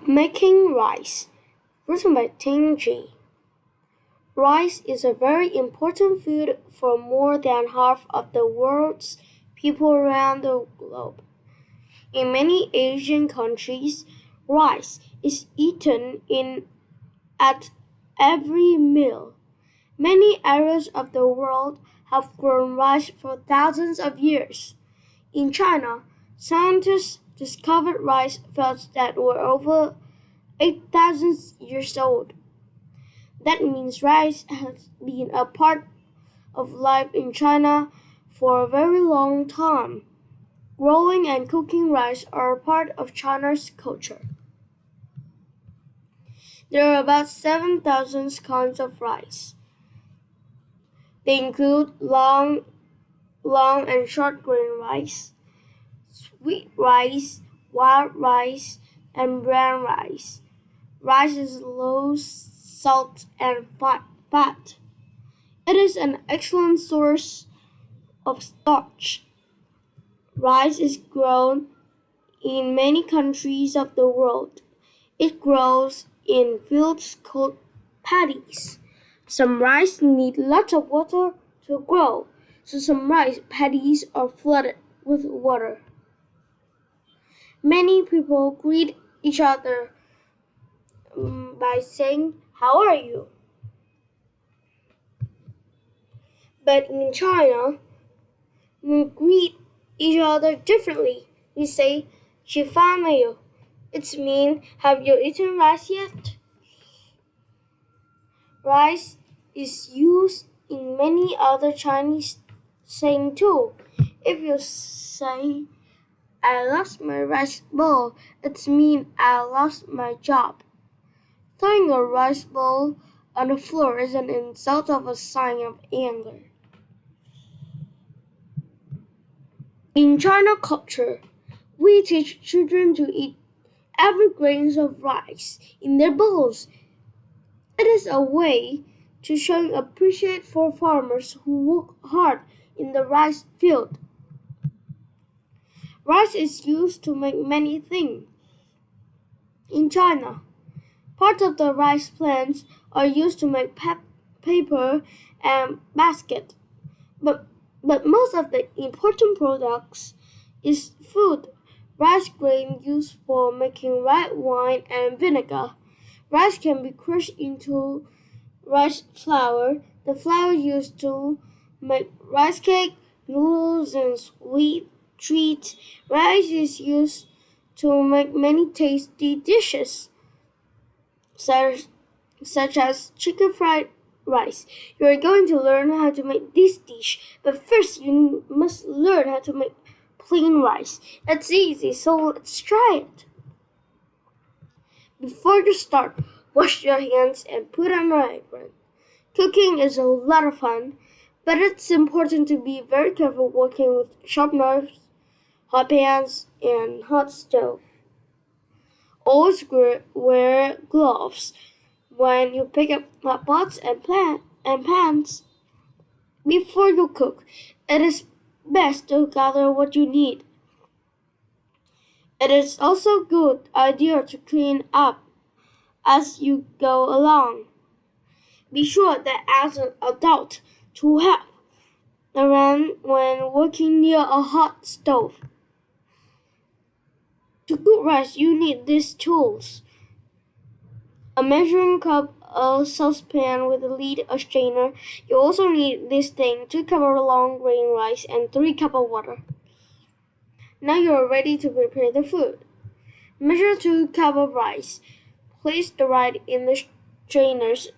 Making rice, written by Ting Ji. Rice is a very important food for more than half of the world's people around the globe. In many Asian countries, rice is eaten at every meal. Many areas of the world have grown rice for thousands of years. In China, scientists discovered rice fields that were over 8,000 years old. That means rice has been a part of life in China for a very long time. Growing and cooking rice are a part of China's culture. There are about 7,000 kinds of rice. They include long and short grain rice, sweet rice, white rice, and brown rice. Rice is low salt and fat. It is an excellent source of starch. Rice is grown in many countries of the world. It grows in fields called paddies. Some rice need lots of water to grow, so some rice paddies are flooded with water. Many people greet each other by saying, "How are you?" But in China, we greet each other differently. We say, "吃饭没有?" It means, "Have you eaten rice yet?" Rice is used in many other Chinese sayings too. If you say, "I lost my rice bowl," it means I lost my job. Throwing a rice bowl on the floor is an insult of a sign of anger. In China culture, we teach children to eat every grain of rice in their bowls. It is a way to show appreciation for farmers who work hard in the rice field. Rice is used to make many things. In China, parts of the rice plants are used to make paper and baskets. But most of the important products is food. Rice grain used for making red wine and vinegar. Rice can be crushed into rice flour. The flour used to make rice cake, noodles, and sweet treats. Rice is used to make many tasty dishes, such as chicken fried rice. You are going to learn how to make this dish, but first you must learn how to make plain rice. It's easy, so let's try it. Before you start, wash your hands and put on your apron. Cooking is a lot of fun, but it's important to be very careful working with sharp knives, hot pans, and hot stove. Always wear gloves when you pick up hot pots and pans. Before you cook, it is best to gather what you need. It is also a good idea to clean up as you go along. Be sure that as an adult to help around when working near a hot stove. To cook rice, you need these tools: a measuring cup, a saucepan with a lid, a strainer. You also need this thing: 2 cups of long grain rice and 3 cups of water. Now you are ready to prepare the food. Measure 2 cups of rice. Place the rice in the strainers.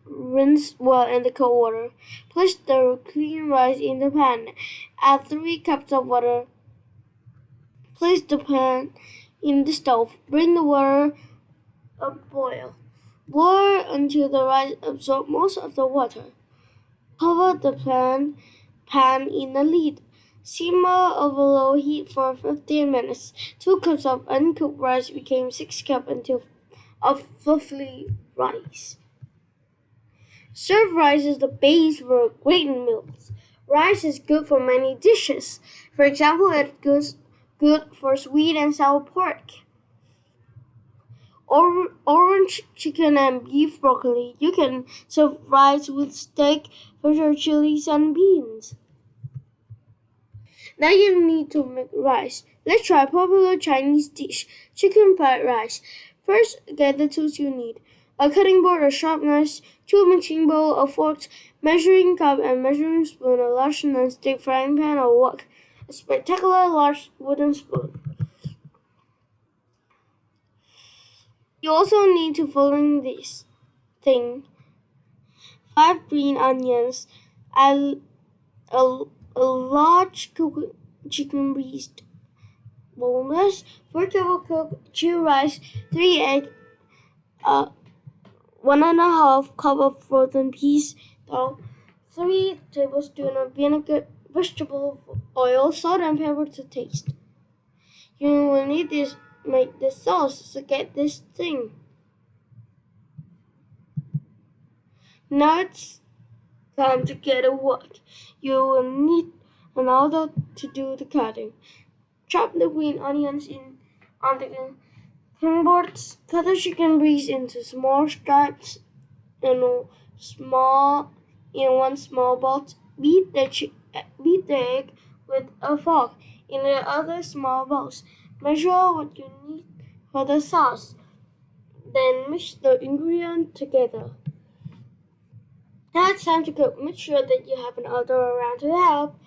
Rinse well in the cold water. Place the clean rice in the pan. Add 3 cups of water. Place the pan in the stove. Bring the water a boil. Boil until the rice absorbs most of the water. Cover the pan in a lid. Simmer over low heat for 15 minutes. 2 cups of uncooked rice became 6 cups of fluffy rice. Served rice is the base for great meals. Rice is good for many dishes. For example, it is good for sweet and sour pork. orange chicken and beef broccoli. You can serve rice with steak, fish or chilies and beans. Now you need to make rice. Let's try a popular Chinese dish, chicken fried rice. First, get the tools you need. A cutting board, a sharp knife, two mixing bowl, a fork, measuring cup and measuring spoon, a large non-stick frying pan or wok, a spectacular large wooden spoon. You also need to following this thing: 5 green onions, a, a, a large cooked chicken breast, boneless, 4 cups of cooked chilled rice, 3 eggs, 1.5 cup of frozen peas, dough, 3 tablespoons of vinegar, vegetable oil, salt and pepper to taste. You will need this make the sauce to get this thing. Now it's time to get to work. You will need an auto to do the cutting. Chop the green onions in on the cutting boards. Cut the chicken breast into small stripes in one small bowl. Beat the egg with a fork in the other small bowls. Measure what you need for the sauce. Then mix the ingredients together. Now it's time to cook. Make sure that you have an other around to help.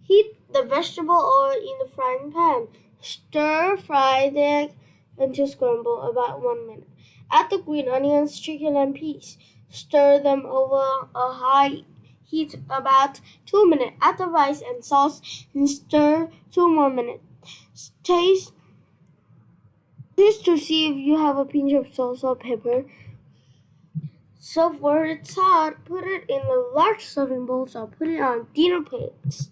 Heat the vegetable oil in the frying pan. Stir fry the egg until scrambled about 1 minute. Add the green onions, chicken, and peas. Stir them over a high heat about 2 minutes. Add the rice and sauce and stir 2 more minutes. Taste to see if you have a pinch of salt or pepper. Serve where it's hot. Put it in a large serving bowl or put it on dinner plates.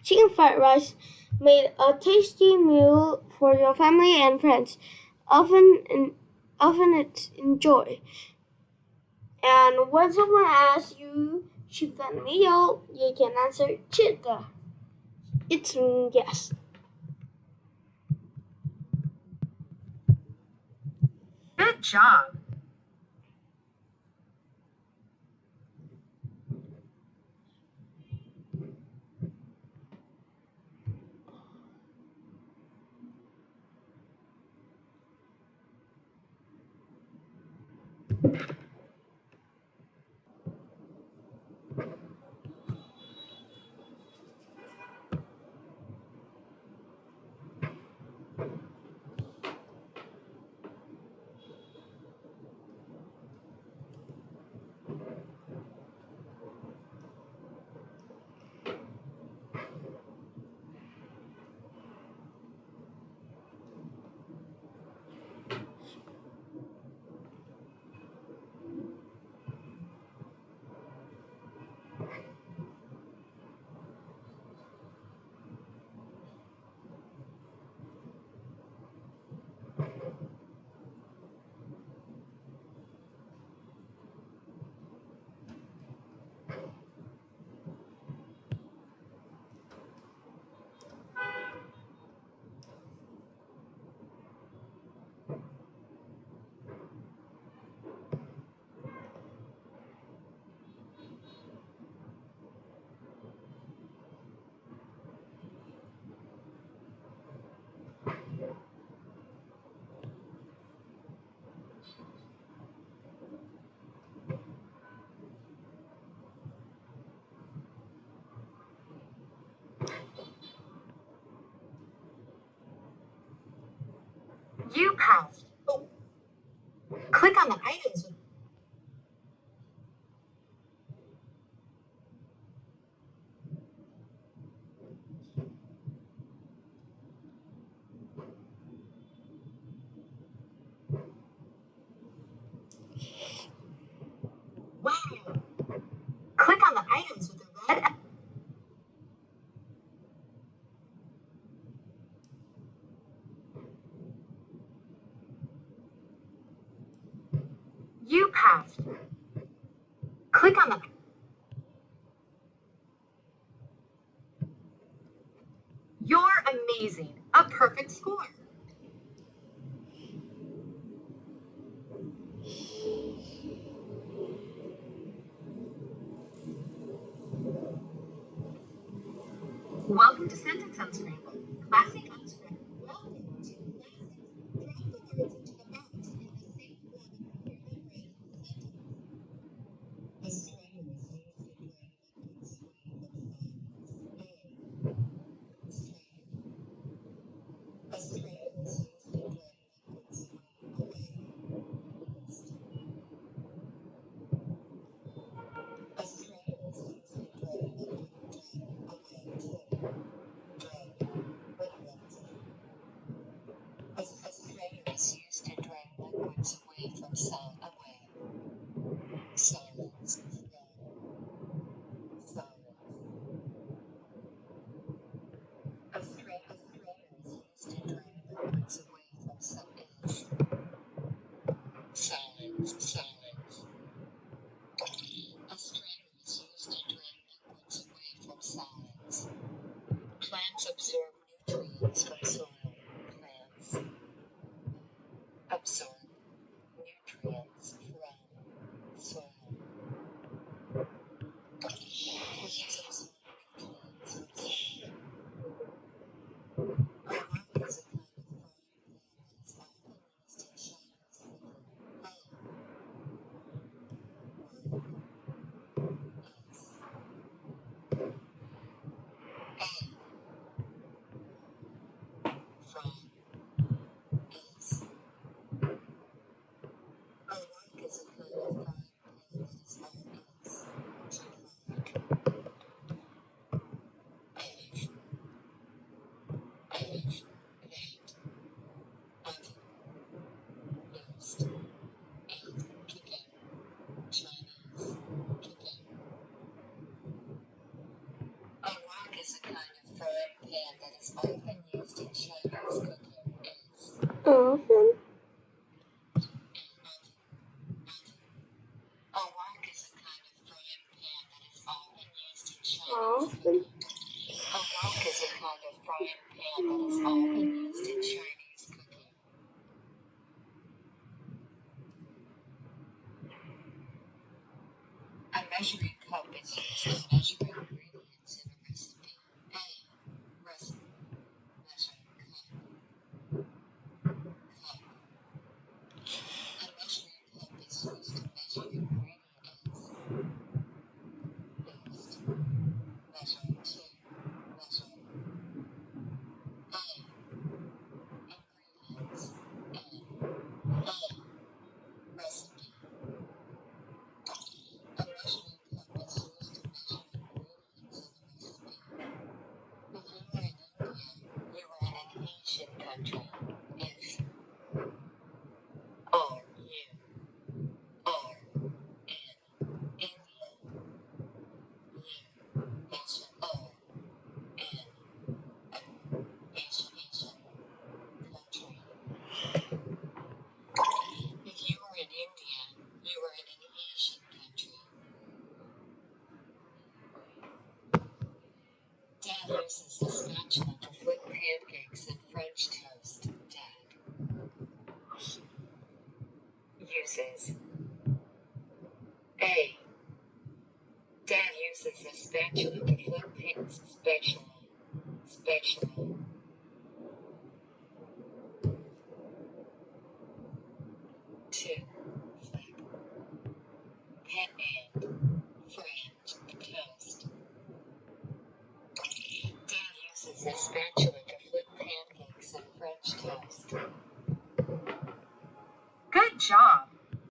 Chicken fried rice made a tasty meal for your family and friends. Often it's enjoy. And when someone asks you cheap that meal, you can answer cheetah. It's yes. Good job. You passed. Oh, click on the items. Wow. Click on the items with the red. You passed. Click on the. You're amazing. A perfect score. Welcome to Sentence Unscramble. Classic Unscramble. Welcome to Classic. Drop the words into the box in the same order you read the sentence. A strainer is used to drain liquids away from solids. A strainer is used to drain liquids away. A strainer is used to drain liquids away. A strainer is used to drain liquids away from solids. Solids. A strainer is used to drain liquids away from solids. Solids. A strainer is used to drain liquids away from solids. Plants absorb nutrients from soil. Plants absorb nutrients from soil. Plants absorb nutrients from soil. A rock is a kind of frying pan that is often used in Chinese cooking. A rock is a kind of frying pan that is often used in Chinese cooking. Often. A rock is a kind of frying pan that is often used in Chinese Often. cooking. A rock is a kind of frying pan that is often used in Chinese cooking. A measuring cup is used to measure ingredients in a recipe. Recipe. Measuring cup. A measuring cup is used to measure ingredients. Measuring two. Measuring. Ingredients. Recipe. A measuring cup is used to measure ingredients in a recipe. If you were in India, you were in an Asian country. If are you are in India, you Asian are in an Asian country. If you were in India, you were in an Asian country. Dad uses a spatula to flip pancakes and French toast. Dad uses a spatula to flip pancakes. Spatula. To flip pan and French toast. Dad uses a spatula